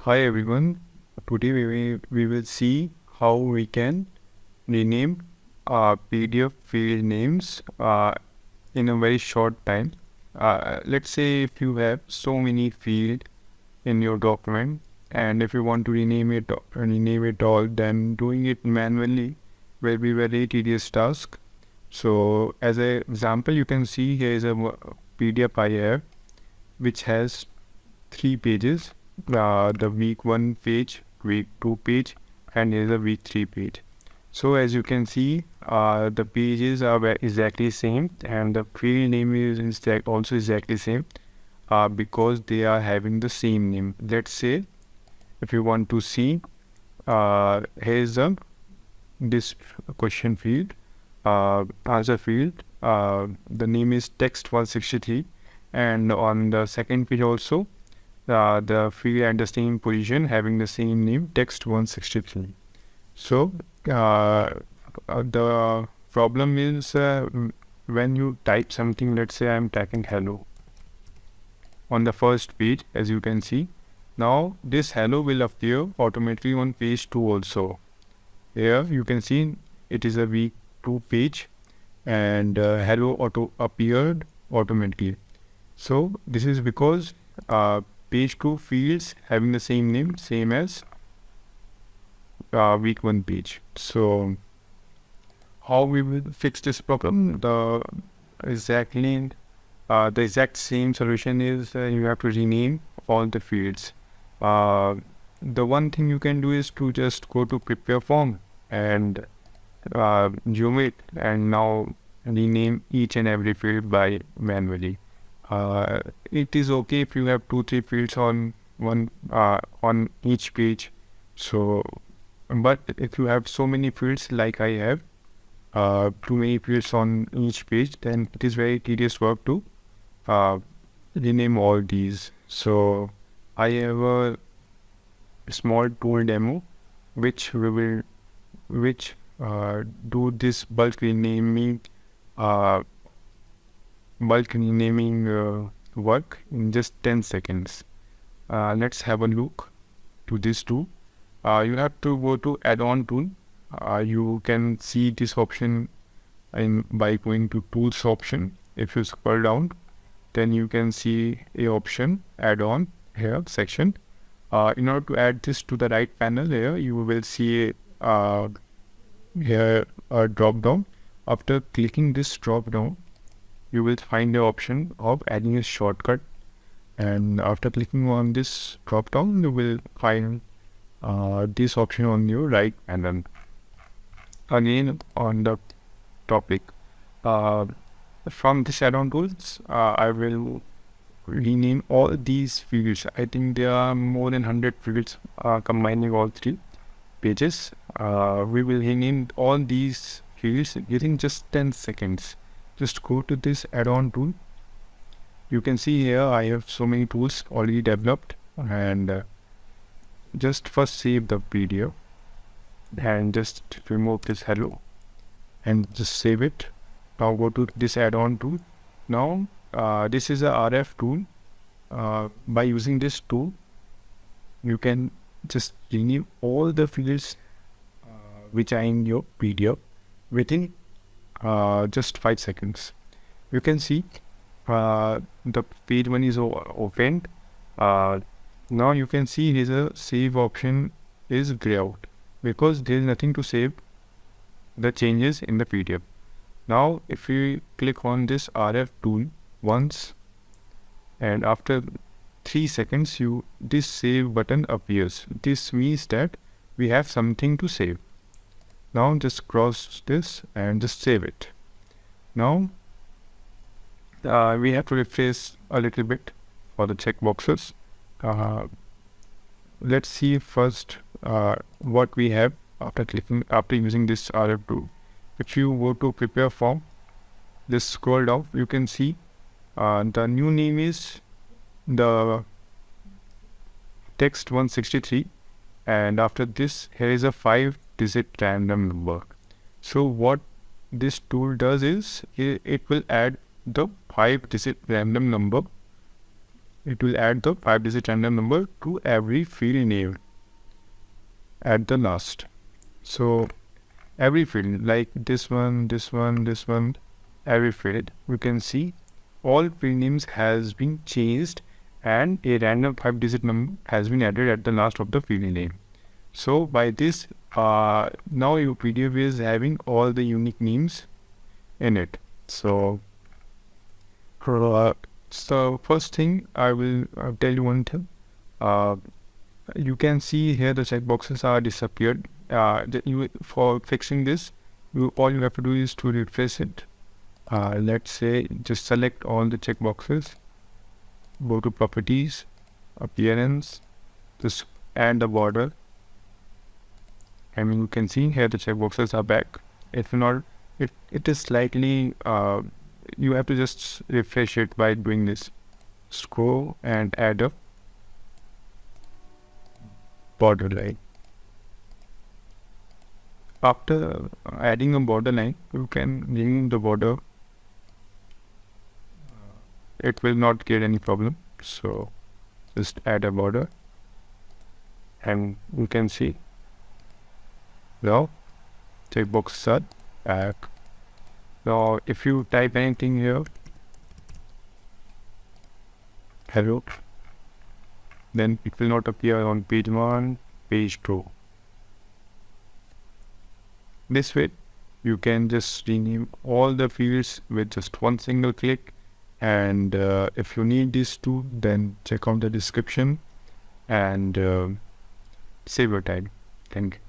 Hi everyone. Today we will see how we can rename PDF field names in a very short time. Let's say if you have so many fields in your document, and if you want to rename it all, then doing it manually will be very tedious task. So as an example, you can see here is a PDF I have which has 3 pages, the week 1 page, week 2 page, and here's a week 3 page. So as you can see, the pages are exactly same, and the field name is also exactly same, because they are having the same name. Let's say if you want to see, here's this question field, answer field, the name is text 163, and on the second page also the field at the same position having the same name, text 163. So the problem is when you type something, let's say I'm typing hello on the first page, as you can see. Now this hello will appear automatically on page 2 also. Here you can see it is a week 2 page, and hello auto appeared automatically. So this is because page 2 fields having the same name, same as week 1 page. So how we will fix this problem? The exact same solution is you have to rename all the fields. The one thing you can do is to just go to prepare form and zoom it, and now rename each and every field by manually. It is okay if you have 2-3 fields on on each page. So, but if you have so many fields like I have, too many fields on each page, then it is very tedious work to rename all these. So I have a small tool demo which do this bulk renaming work in just 10 seconds. Let's have a look to this tool. You have to go to add-on tool. You can see this option by going to tools option. If you scroll down, then you can see a option add-on here section. In order to add this to the right panel here, you will see here a drop down. After clicking this drop down, you will find the option of adding a shortcut, and after clicking on this drop down, you will find this option on your right panel. Again on the topic, from this add-on tools, I will rename all these fields. I think there are more than 100 fields combining all 3 pages. We will rename all these fields within just 10 seconds. Just go to this add-on tool. You can see here I have so many tools already developed, and just first save the PDF and just remove this hello and just save it. Now go to this add-on tool. Now this is a RF tool. By using this tool, you can just rename all the fields which are in your PDF within just 5 seconds. You can see the page 1 is opened. Now you can see here is a save option is grey out because there is nothing to save the changes in the PDF. Now if we click on this RF tool once, and after 3 seconds this save button appears. This means that we have something to save. Now just cross this and just save it. Now we have to refresh a little bit for the checkboxes. Let's see first what we have after using this RF tool. If you go to prepare form, just scroll down, you can see the new name is the text 163, and after this here is a 5-digit random number. So what this tool does is it will add the 5-digit random number it will add the 5-digit random number to every field name at the last. So every field, like this one, every field, we can see all field names has been changed and a random 5-digit number has been added at the last of the field name. So by this, now your PDF is having all the unique names in it. So first thing I will tell you one thing. You can see here the checkboxes are disappeared. For fixing this, all you have to do is to refresh it. Let's say just select all the checkboxes, go to properties, appearance, just add the border, and you can see here the checkboxes are back. If not, it is slightly you have to just refresh it by doing this. Scroll and add a border line. After adding a border line, you can remove the border. It will not get any problem. So just add a border, and you can see now checkboxes are back. Now if you type anything here, hello, then it will not appear on page 1, page 2. This way you can just rename all the fields with just one single click. And if you need these two, then check out the description and save your time. Thank you.